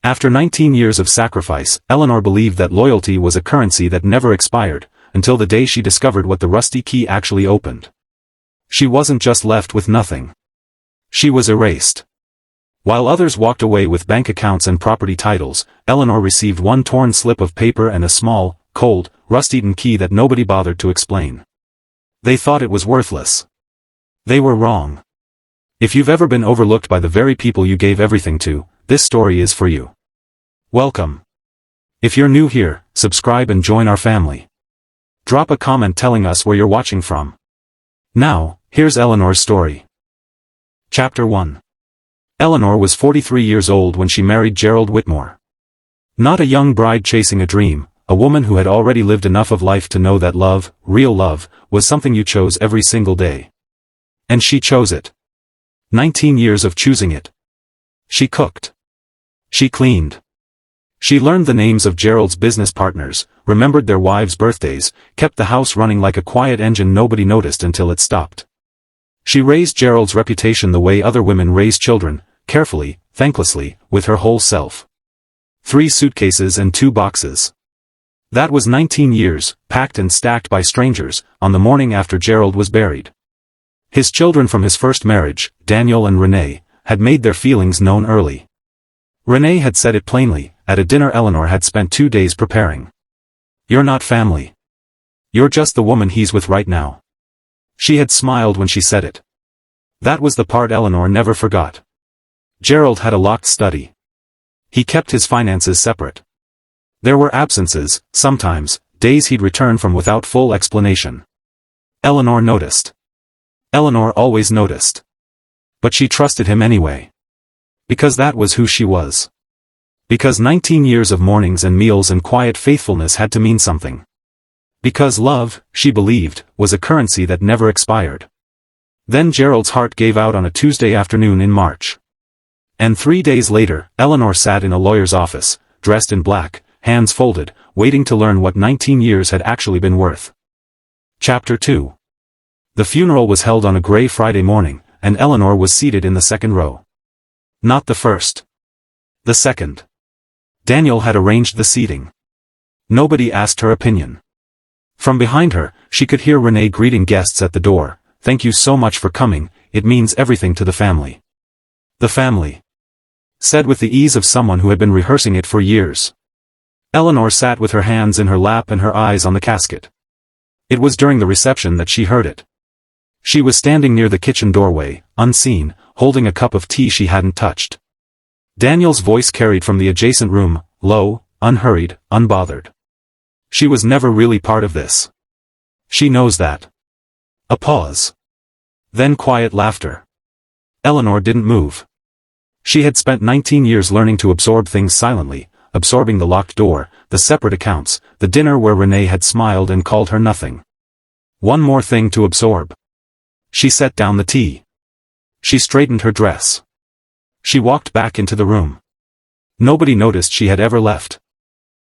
After 19 years of sacrifice, Eleanor believed that loyalty was a currency that never expired, until the day she discovered what the rusty key actually opened. She wasn't just left with nothing. She was erased. While others walked away with bank accounts and property titles, Eleanor received one torn slip of paper and a small, cold, rust-eaten key that nobody bothered to explain. They thought it was worthless. They were wrong. If you've ever been overlooked by the very people you gave everything to, this story is for you. Welcome. If you're new here, subscribe and join our family. Drop a comment telling us where you're watching from. Now, here's Eleanor's story. Chapter 1. Eleanor was 43 years old when she married Gerald Whitmore. Not a young bride chasing a dream, a woman who had already lived enough of life to know that love, real love, was something you chose every single day. And she chose it. 19 years of choosing it. She cooked. She cleaned. She learned the names of Gerald's business partners, remembered their wives' birthdays, kept the house running like a quiet engine nobody noticed until it stopped. She raised Gerald's reputation the way other women raise children, carefully, thanklessly, with her whole self. 3 suitcases and 2 boxes. That was 19 years, packed and stacked by strangers, on the morning after Gerald was buried. His children from his first marriage, Daniel and Renee, had made their feelings known early. Renee had said it plainly, at a dinner Eleanor had spent 2 days preparing. "You're not family. You're just the woman he's with right now." She had smiled when she said it. That was the part Eleanor never forgot. Gerald had a locked study. He kept his finances separate. There were absences, sometimes, days he'd return from without full explanation. Eleanor noticed. Eleanor always noticed. But she trusted him anyway. Because that was who she was. Because 19 years of mornings and meals and quiet faithfulness had to mean something. Because love, she believed, was a currency that never expired. Then Gerald's heart gave out on a Tuesday afternoon in March. And 3 days later, Eleanor sat in a lawyer's office, dressed in black, hands folded, waiting to learn what 19 years had actually been worth. Chapter 2. The funeral was held on a gray Friday morning, and Eleanor was seated in the second row. Not the first. The second. Daniel had arranged the seating. Nobody asked her opinion. From behind her, she could hear Renee greeting guests at the door. "Thank you so much for coming, it means everything to the family." The family. Said with the ease of someone who had been rehearsing it for years. Eleanor sat with her hands in her lap and her eyes on the casket. It was during the reception that she heard it. She was standing near the kitchen doorway, unseen, holding a cup of tea she hadn't touched. Daniel's voice carried from the adjacent room, low, unhurried, unbothered. "She was never really part of this. She knows that." A pause. Then quiet laughter. Eleanor didn't move. She had spent 19 years learning to absorb things silently, absorbing the locked door, the separate accounts, the dinner where Renee had smiled and called her nothing. One more thing to absorb. She set down the tea. She straightened her dress. She walked back into the room. Nobody noticed she had ever left.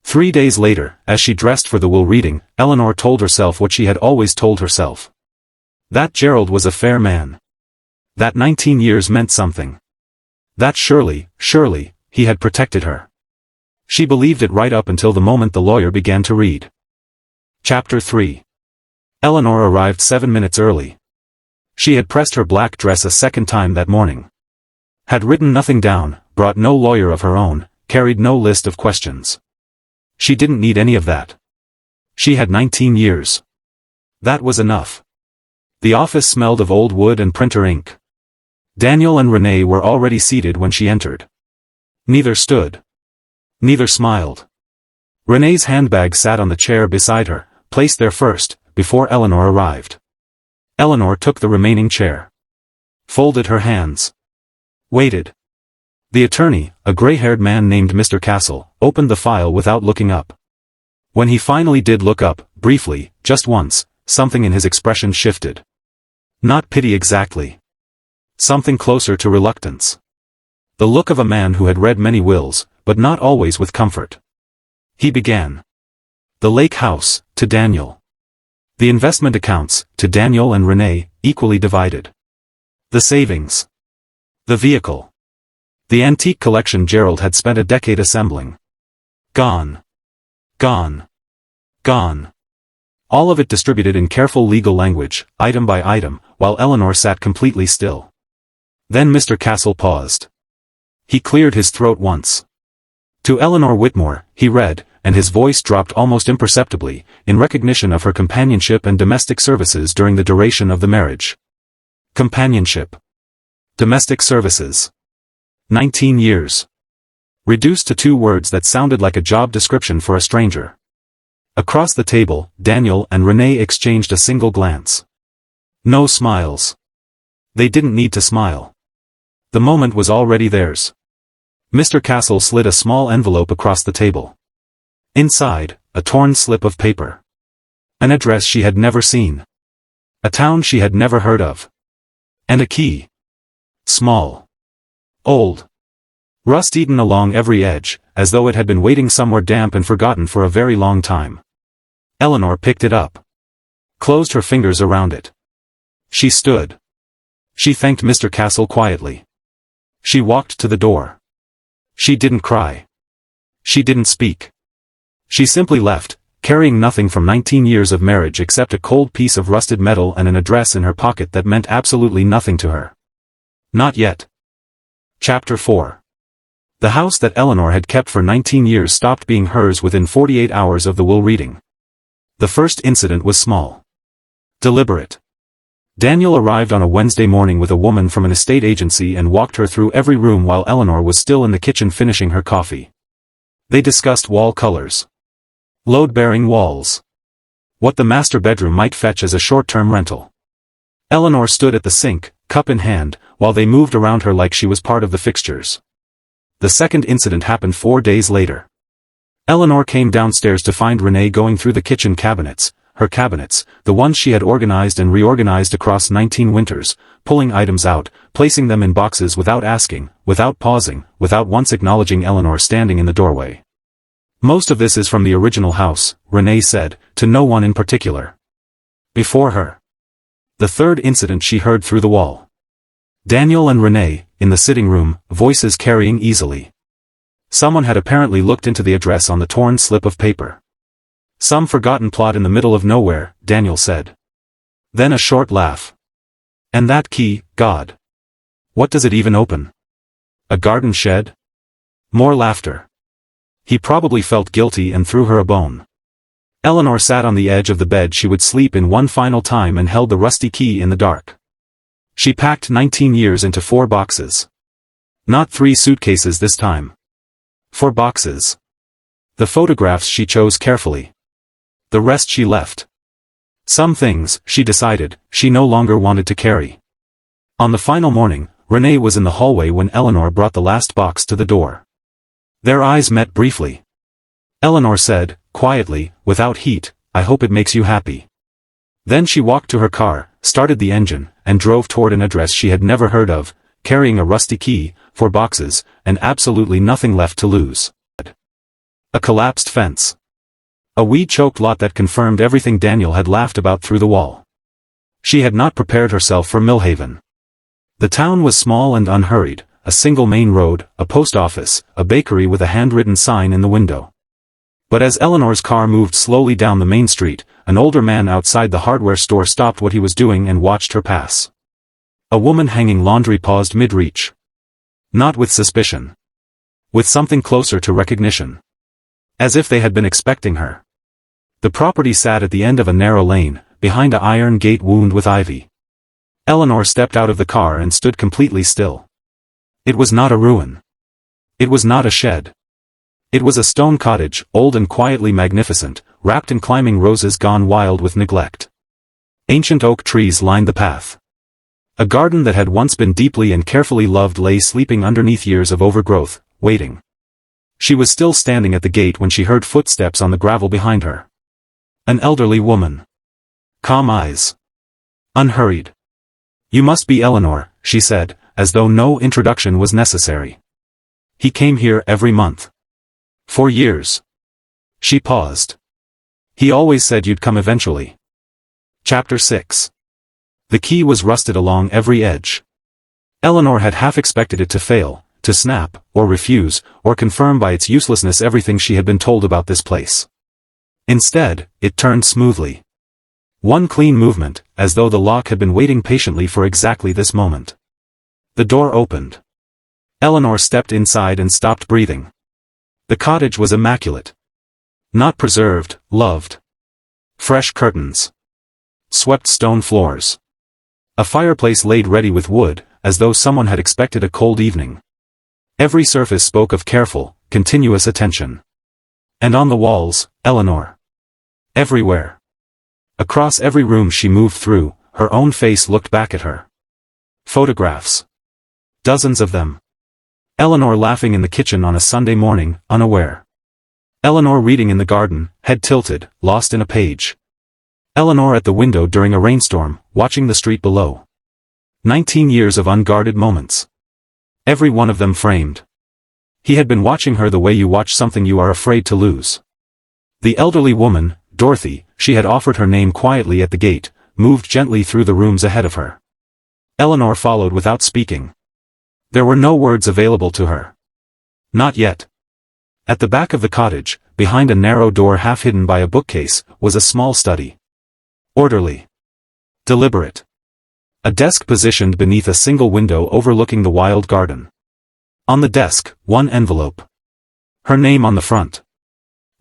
3 days later, as she dressed for the will reading, Eleanor told herself what she had always told herself. That Gerald was a fair man. That 19 years meant something. That surely, he had protected her. She believed it right up until the moment the lawyer began to read. Chapter 3. Eleanor arrived 7 minutes early. She had pressed her black dress a second time that morning. Had written nothing down, brought no lawyer of her own, carried no list of questions. She didn't need any of that. She had 19 years. That was enough. The office smelled of old wood and printer ink. Daniel and Renee were already seated when she entered. Neither stood. Neither smiled. Renee's handbag sat on the chair beside her, placed there first, before Eleanor arrived. Eleanor took the remaining chair. Folded her hands. Waited. The attorney, a gray-haired man named Mr. Castle, opened the file without looking up. When he finally did look up, briefly, just once, something in his expression shifted. Not pity exactly. Something closer to reluctance. The look of a man who had read many wills, but not always with comfort. He began. The lake house, to Daniel. The investment accounts, to Daniel and Renee, equally divided. The savings. The vehicle. The antique collection Gerald had spent a decade assembling. Gone. Gone. Gone. All of it distributed in careful legal language, item by item, while Eleanor sat completely still. Then Mr. Castle paused. He cleared his throat once. To Eleanor Whitmore, he read, and his voice dropped almost imperceptibly, in recognition of her companionship and domestic services during the duration of the marriage. Companionship. Domestic services. 19 years. Reduced to 2 words that sounded like a job description for a stranger. Across the table, Daniel and Renee exchanged a single glance. No smiles. They didn't need to smile. The moment was already theirs. Mr. Castle slid a small envelope across the table. Inside, a torn slip of paper. An address she had never seen. A town she had never heard of. And a key. Small. Old. Rust-eaten along every edge, as though it had been waiting somewhere damp and forgotten for a very long time. Eleanor picked it up. Closed her fingers around it. She stood. She thanked Mr. Castle quietly. She walked to the door. She didn't cry. She didn't speak. She simply left, carrying nothing from 19 years of marriage except a cold piece of rusted metal and an address in her pocket that meant absolutely nothing to her. Not yet. Chapter 4. The house that Eleanor had kept for 19 years stopped being hers within 48 hours of the will reading. The first incident was small. Deliberate. Daniel arrived on a Wednesday morning with a woman from an estate agency and walked her through every room while Eleanor was still in the kitchen finishing her coffee. They discussed wall colors. Load-bearing walls. What the master bedroom might fetch as a short-term rental. Eleanor stood at the sink, cup in hand, while they moved around her like she was part of the fixtures. The second incident happened 4 days later. Eleanor came downstairs to find Renee going through the kitchen cabinets, her cabinets, the ones she had organized and reorganized across 19 winters, pulling items out, placing them in boxes without asking, without pausing, without once acknowledging Eleanor standing in the doorway. Most of this is from the original house, Renee said, to no one in particular. Before her. The third incident she heard through the wall. Daniel and Renee, in the sitting room, voices carrying easily. Someone had apparently looked into the address on the torn slip of paper. Some forgotten plot in the middle of nowhere, Daniel said. Then a short laugh. And that key, God. What does it even open? A garden shed? More laughter. He probably felt guilty and threw her a bone. Eleanor sat on the edge of the bed she would sleep in one final time and held the rusty key in the dark. She packed 19 years into 4 boxes. Not 3 suitcases this time. 4 boxes. The photographs she chose carefully. The rest she left. Some things, she decided, she no longer wanted to carry. On the final morning, Renee was in the hallway when Eleanor brought the last box to the door. Their eyes met briefly. Eleanor said, quietly, without heat, "I hope it makes you happy." Then she walked to her car, started the engine, and drove toward an address she had never heard of, carrying a rusty key, 4 boxes, and absolutely nothing left to lose. A collapsed fence. A weed-choked lot that confirmed everything Daniel had laughed about through the wall. She had not prepared herself for Millhaven. The town was small and unhurried, a single main road, a post office, a bakery with a handwritten sign in the window. But as Eleanor's car moved slowly down the main street, an older man outside the hardware store stopped what he was doing and watched her pass. A woman hanging laundry paused mid-reach. Not with suspicion. With something closer to recognition. As if they had been expecting her. The property sat at the end of a narrow lane, behind a iron gate wound with ivy. Eleanor stepped out of the car and stood completely still. It was not a ruin. It was not a shed. It was a stone cottage, old and quietly magnificent, wrapped in climbing roses gone wild with neglect. Ancient oak trees lined the path. A garden that had once been deeply and carefully loved lay sleeping underneath years of overgrowth, waiting. She was still standing at the gate when she heard footsteps on the gravel behind her. An elderly woman. Calm eyes. Unhurried. "You must be Eleanor," she said, as though no introduction was necessary. "He came here every month. 4 years. She paused. "He always said you'd come eventually." Chapter 6. The key was rusted along every edge. Eleanor had half expected it to fail, to snap, or refuse, or confirm by its uselessness everything she had been told about this place. Instead, it turned smoothly. One clean movement, as though the lock had been waiting patiently for exactly this moment. The door opened. Eleanor stepped inside and stopped breathing. The cottage was immaculate. Not preserved, loved. Fresh curtains. Swept stone floors. A fireplace laid ready with wood, as though someone had expected a cold evening. Every surface spoke of careful, continuous attention. And on the walls, Eleanor. Everywhere. Across every room she moved through, her own face looked back at her. Photographs. Dozens of them. Eleanor laughing in the kitchen on a Sunday morning, unaware. Eleanor reading in the garden, head tilted, lost in a page. Eleanor at the window during a rainstorm, watching the street below. 19 years of unguarded moments. Every one of them framed. He had been watching her the way you watch something you are afraid to lose. The elderly woman, Dorothy, she had offered her name quietly at the gate, moved gently through the rooms ahead of her. Eleanor followed without speaking. There were no words available to her. Not yet. At the back of the cottage, behind a narrow door half hidden by a bookcase, was a small study. Orderly. Deliberate. A desk positioned beneath a single window overlooking the wild garden. On the desk, one envelope. Her name on the front.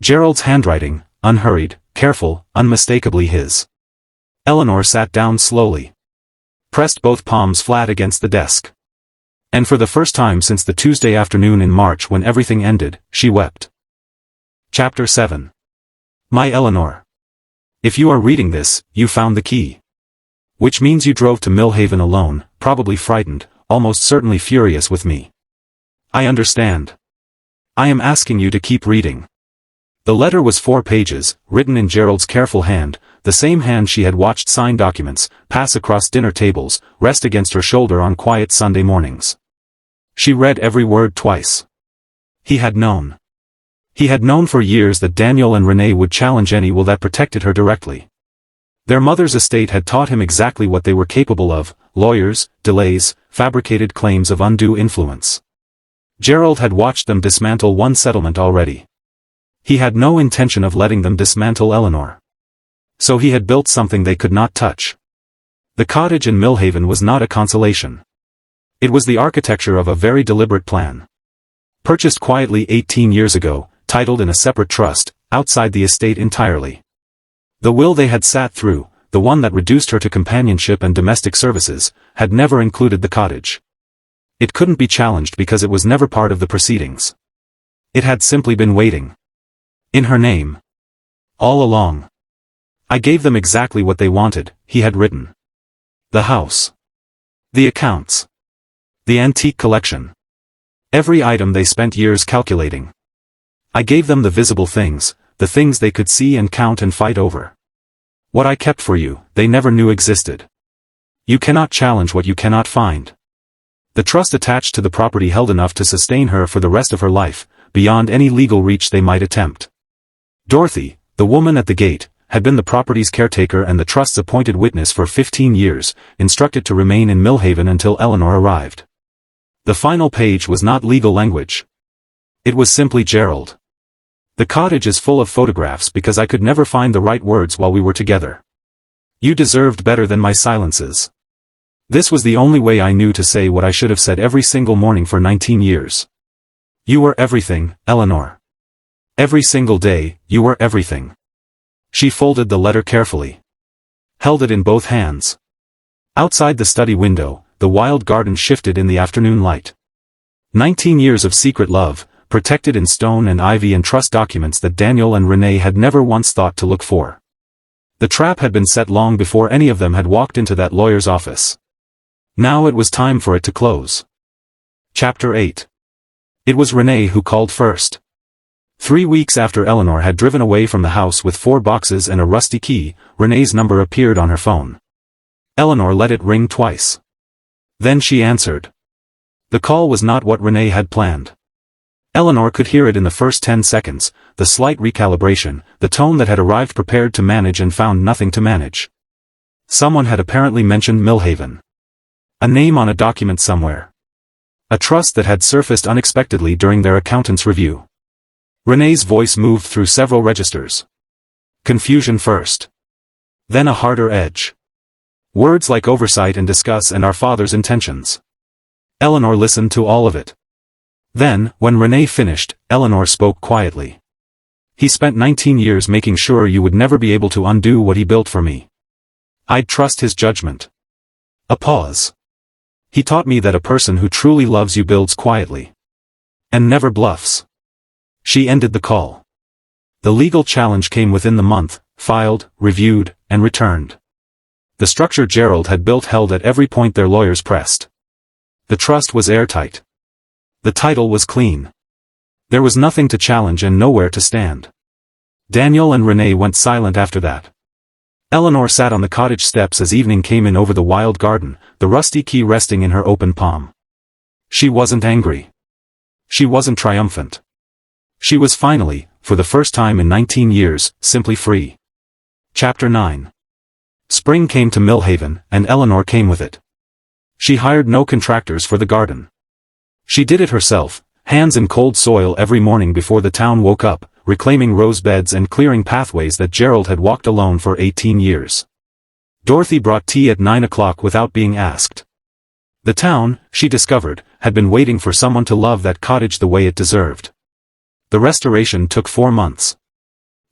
Gerald's handwriting, unhurried, careful, unmistakably his. Eleanor sat down slowly. Pressed both palms flat against the desk. And for the first time since the Tuesday afternoon in March when everything ended, she wept. Chapter 7. My Eleanor. If you are reading this, you found the key. Which means you drove to Millhaven alone, probably frightened, almost certainly furious with me. I understand. I am asking you to keep reading. The letter was 4 pages, written in Gerald's careful hand, the same hand she had watched sign documents, pass across dinner tables, rest against her shoulder on quiet Sunday mornings. She read every word twice. He had known. He had known for years that Daniel and Renee would challenge any will that protected her directly. Their mother's estate had taught him exactly what they were capable of, lawyers, delays, fabricated claims of undue influence. Gerald had watched them dismantle one settlement already. He had no intention of letting them dismantle Eleanor. So he had built something they could not touch. The cottage in Millhaven was not a consolation. It was the architecture of a very deliberate plan. Purchased quietly 18 years ago, titled in a separate trust, outside the estate entirely. The will they had sat through, the one that reduced her to companionship and domestic services, had never included the cottage. It couldn't be challenged because it was never part of the proceedings. It had simply been waiting. In her name. All along. I gave them exactly what they wanted, he had written. The house. The accounts. The antique collection. Every item they spent years calculating. I gave them the visible things, the things they could see and count and fight over. What I kept for you, they never knew existed. You cannot challenge what you cannot find. The trust attached to the property held enough to sustain her for the rest of her life, beyond any legal reach they might attempt. Dorothy, the woman at the gate, had been the property's caretaker and the trust's appointed witness for 15 years, instructed to remain in Millhaven until Eleanor arrived. The final page was not legal language. It was simply Gerald. The cottage is full of photographs because I could never find the right words while we were together. You deserved better than my silences. This was the only way I knew to say what I should have said every single morning for 19 years. You were everything, Eleanor. Every single day, you were everything. She folded the letter carefully. Held it in both hands. Outside the study window, the wild garden shifted in the afternoon light. 19 years of secret love, protected in stone and ivy and trust documents that Daniel and Renee had never once thought to look for. The trap had been set long before any of them had walked into that lawyer's office. Now it was time for it to close. Chapter 8. It was Renee who called first. 3 weeks after Eleanor had driven away from the house with 4 boxes and a rusty key, Renee's number appeared on her phone. Eleanor let it ring twice. Then she answered. The call was not what Renee had planned. Eleanor could hear it in the first 10 seconds, the slight recalibration, the tone that had arrived prepared to manage and found nothing to manage. Someone had apparently mentioned Millhaven. A name on a document somewhere. A trust that had surfaced unexpectedly during their accountant's review. Renee's voice moved through several registers. Confusion first. Then a harder edge. Words like oversight and discuss and our father's intentions. Eleanor listened to all of it. Then, when Renee finished, Eleanor spoke quietly. He spent 19 years making sure you would never be able to undo what he built for me. I'd trust his judgment. A pause. He taught me that a person who truly loves you builds quietly. And never bluffs. She ended the call. The legal challenge came within the month, filed, reviewed, and returned. The structure Gerald had built held at every point their lawyers pressed. The trust was airtight. The title was clean. There was nothing to challenge and nowhere to stand. Daniel and Renee went silent after that. Eleanor sat on the cottage steps as evening came in over the wild garden, the rusty key resting in her open palm. She wasn't angry. She wasn't triumphant. She was finally, for the first time in 19 years, simply free. Chapter 9. Spring came to Millhaven, and Eleanor came with it. She hired no contractors for the garden. She did it herself, hands in cold soil every morning before the town woke up, reclaiming rose beds and clearing pathways that Gerald had walked alone for 18 years. Dorothy brought tea at 9 o'clock without being asked. The town, she discovered, had been waiting for someone to love that cottage the way it deserved. The restoration took 4 months.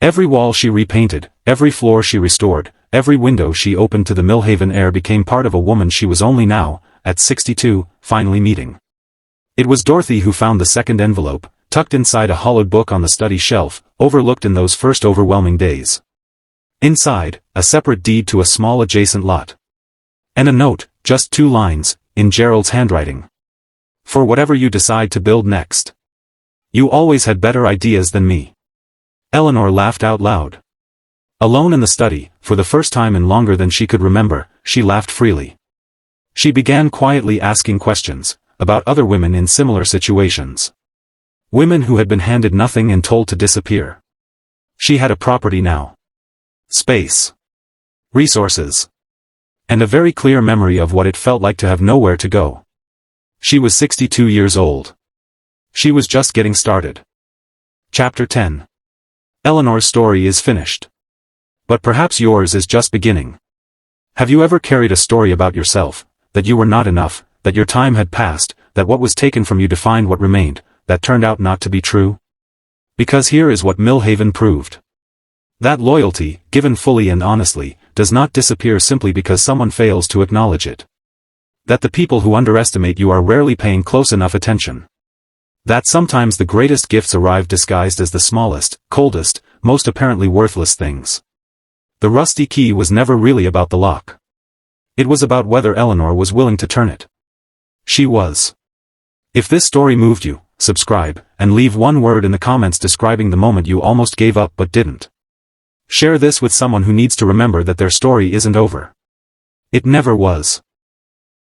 Every wall she repainted, every floor she restored, every window she opened to the Millhaven air became part of a woman she was only now, at 62, finally meeting. It was Dorothy who found the second envelope, tucked inside a hollowed book on the study shelf, overlooked in those first overwhelming days. Inside, a separate deed to a small adjacent lot. And a note, just 2 lines, in Gerald's handwriting. For whatever you decide to build next. You always had better ideas than me. Eleanor laughed out loud. Alone in the study, for the first time in longer than she could remember, she laughed freely. She began quietly asking questions about other women in similar situations. Women who had been handed nothing and told to disappear. She had a property now. Space. Resources. And a very clear memory of what it felt like to have nowhere to go. She was 62 years old. She was just getting started. Chapter 10. Eleanor's story is finished. But perhaps yours is just beginning. Have you ever carried a story about yourself, that you were not enough, that your time had passed, that what was taken from you defined what remained, that turned out not to be true? Because here is what Millhaven proved. That loyalty, given fully and honestly, does not disappear simply because someone fails to acknowledge it. That the people who underestimate you are rarely paying close enough attention. That sometimes the greatest gifts arrive disguised as the smallest, coldest, most apparently worthless things. The rusty key was never really about the lock. It was about whether Eleanor was willing to turn it. She was. If this story moved you, subscribe, and leave one word in the comments describing the moment you almost gave up but didn't. Share this with someone who needs to remember that their story isn't over. It never was.